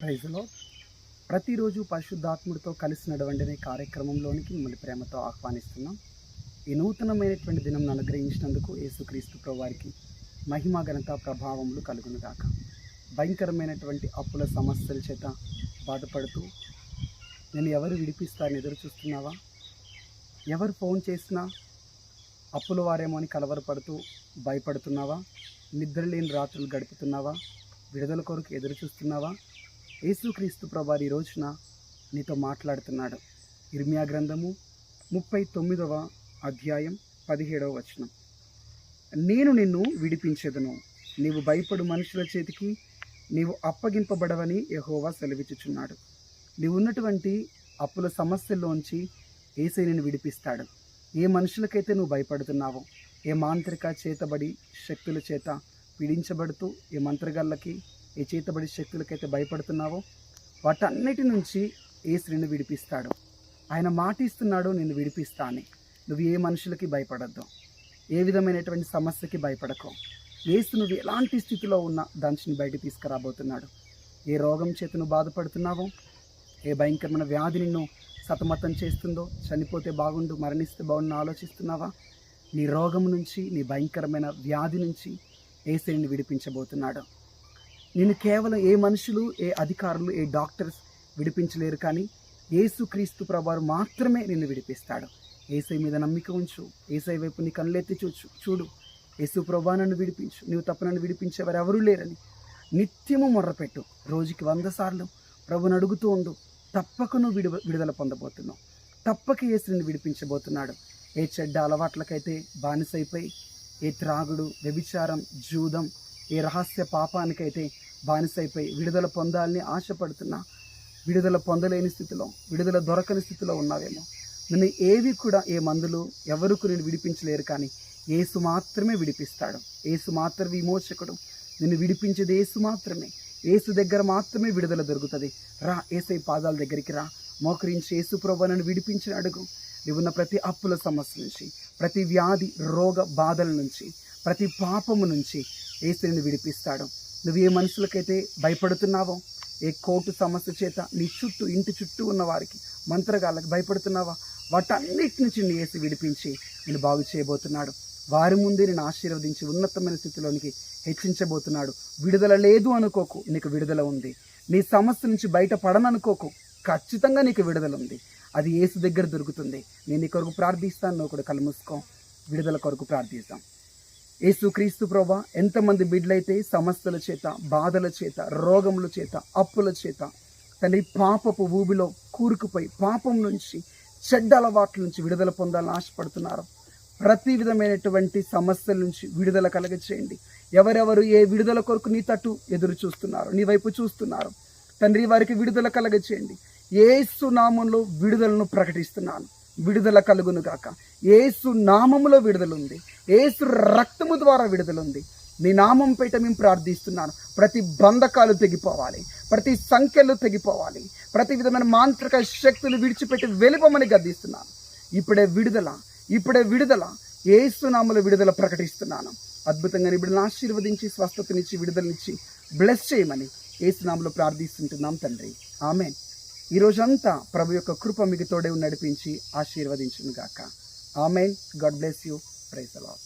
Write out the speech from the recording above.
Praise lord. ప్రతిరోజు పరిశుద్ధాత్ముడితో కలిసి నడవండి కార్యక్రమంలోనికి మిమ్మల్ని ప్రేమతో ఆహ్వానిస్తున్నాం. ఈ నూతనమైనటువంటి దినం అనుగ్రహించినందుకు యేసుక్రీస్తు ప్రభువారికి మహిమ ఘనత ప్రభావములు కలుగునుగాక. భయంకరమైనటువంటి అప్పుల సమస్యల చేత బాధపడుతూ నేను ఎవరు విడిపిస్తారని ఎదురు చూస్తున్నావా? ఎవరు ఫోన్ చేసినా అప్పుల వారేమో అని కలవరపడుతూ భయపడుతున్నావా? నిద్ర లేని రాత్రులు గడుపుతున్నావా? విడుదల కొరకు ఎదురు చూస్తున్నావా? యేసుక్రీస్తు ప్రభువారు ఈ రోజున నీతో మాట్లాడుతున్నాడు. ఇర్మియా గ్రంథము 39వ అధ్యాయం 17వ వచనం. నేను నిన్ను విడిపించెదను, నీవు భయపడు మనుషుల చేతికి నీవు అప్పగింపబడవని యెహోవా సెలవిచ్చుచున్నాడు. నీవు ఉన్నటువంటి అప్పుల సమస్యల్లోంచి యేసయ్య నిన్ను విడిపిస్తాడు. ఏ మనుషులకైతే నువ్వు భయపడుతున్నావో, ఏ మాంత్రిక చేతబడి శక్తుల చేత పీడించబడుతూ, ఏ మంత్రగాళ్ళకి ఏ చేతబడి శక్తులకైతే భయపడుతున్నావో వాటన్నిటి నుంచి యేసు నిన్ను విడిపిస్తాడు. ఆయన మాటిస్తున్నాడు, నిన్ను విడిపిస్తాను. నువ్వు ఏ మనుషులకి భయపడద్దు, ఏ విధమైనటువంటి సమస్యకి భయపడకు. యేసు నువ్వు ఎలాంటి స్థితిలో ఉన్నా దాన్ని బయట తీసుకురాబోతున్నాడు. ఏ రోగం చేత నువ్వు బాధపడుతున్నావో, ఏ భయంకరమైన వ్యాధి నిన్ను సతమతం చేస్తుందో, చనిపోతే బాగుండు మరణిస్తే బాగుండు ఆలోచిస్తున్నావా? నీ రోగం నుంచి, నీ భయంకరమైన వ్యాధి నుంచి యేసు నిన్ను విడిపించబోతున్నాడు. నిన్ను కేవలం ఏ మనుషులు, ఏ అధికారులు, ఏ డాక్టర్స్ విడిపించలేరు, కానీ యేసుక్రీస్తు ప్రభువారు మాత్రమే నిన్ను విడిపిస్తాడు. యేసయ్య మీద నమ్మిక ఉంచు, యేసయ్య వైపు నీ కళ్ళెత్తి చూడు. యేసు ప్రభువా నన్ను విడిపించు, నీవు తప్ప నన్ను విడిపించేవారు ఎవరూ లేరని నిత్యము మొర్రపెట్టు. రోజుకి 100 సార్లు ప్రభుని అడుగుతూ ఉండు. తప్పక నువ్వు విడుదల పొందబోతున్నావు. తప్పక యేసు నిన్ను విడిపించబోతున్నాడు. ఏ చెడ్డ అలవాట్లకైతే బానిసైపోయి, ఏ త్రాగుడు, వ్యభిచారం, జూదం, ఏ రహస్య పాపానికైతే బానిసైపోయి విడుదల పొందాలని ఆశపడుతున్నా, విడుదల పొందలేని స్థితిలో, విడుదల దొరకని స్థితిలో ఉన్నావేమో. నిన్ను ఏవి కూడా, ఏ మందులు ఎవరికి నేను విడిపించలేరు, కానీ యేసు మాత్రమే విడిపిస్తాడు. యేసు మాత్రమే విమోచకుడు. నిన్ను విడిపించేది యేసు మాత్రమే. యేసు దగ్గర మాత్రమే విడుదల దొరుకుతుంది. రా, యేసయ్య పాదాల దగ్గరికి రా, మోకరించి యేసు ప్రభువా నన్ను విడిపించిన అడుగు. నీవున్న ప్రతి అప్పుల సమస్య నుంచి, ప్రతి వ్యాధి రోగ బాధల నుంచి, ప్రతి పాపము నుంచి యేసు నిన్ను విడిపిస్తాడు. నువ్వు ఏ మనుషులకైతే భయపడుతున్నావో, ఏ కోర్టు సమస్య చేత నీ చుట్టూ, ఇంటి చుట్టూ ఉన్న వారికి, మంత్రగాళ్ళకి భయపడుతున్నావా, వాటన్నిటి నుంచి నీ యేసు విడిపించి నేను బాగు చేయబోతున్నాడు. వారి ముందే నేను ఆశీర్వదించి ఉన్నతమైన స్థితిలోనికి హెచ్చించబోతున్నాడు. విడుదల లేదు అనుకోకు, నీకు విడుదల ఉంది. నీ సమస్య నుంచి బయటపడననుకోకు, ఖచ్చితంగా నీకు విడుదల ఉంది. అది యేసు దగ్గర దొరుకుతుంది. నేను నీ కొరకు ప్రార్థిస్తాను, నువ్వు కూడా కళ్ళు మూసుకో. విడుదల కొరకు ప్రార్థిస్తాం. యేసుక్రీస్తు ప్రభువా, ఎంతమంది బిడ్డలైతే సమస్యల చేత, బాధల చేత, రోగముల చేత, అప్పుల చేత తండ్రి పాపపు ఊబిలో కూరుకుపోయి, పాపం నుంచి, చెడ్డ అలవాట్ల నుంచి విడుదల పొందాలని ఆశపడుతున్నారు. ప్రతి విధమైనటువంటి సమస్యల నుంచి విడుదల కలగచేయండి. ఎవరెవరు ఏ విడుదల కొరకు నీ తట్టు ఎదురు చూస్తున్నారు, నీ వైపు చూస్తున్నారు తండ్రి, వారికి విడుదల కలగచేయండి. యేసు నామంలో విడుదలను ప్రకటిస్తున్నాను. విడుదల కలుగును గాక. యేసు నామములో విడుదల ఉంది. యేసు రక్తము ద్వారా విడుదల ఉంది. నీ నామం పేట మేము ప్రార్థిస్తున్నాను. ప్రతి బంధకాలు తెగిపోవాలి, ప్రతి సంఖ్యలు తెగిపోవాలి, ప్రతి విధమైన మాంత్రిక శక్తులు విడిచిపెట్టి వెలుపమని గద్దిస్తున్నాను. ఇప్పుడే విడుదల యేసు నామములో విడుదల ప్రకటిస్తున్నాను. అద్భుతంగా నీ బిడ్డలను ఆశీర్వదించి, స్వస్థతనిచ్చి, విడుదలనిచ్చి బ్లెస్ చేయమని యేసు నామములో ప్రార్థిస్తుంటున్నాం తండ్రి. ఆమేన్. ఈ రోజంతా ప్రభు యొక్క కృప మీకు తోడే నడిపించి ఆశీర్వదించును గాక. ఆమేన్. God bless you. Praise the lord.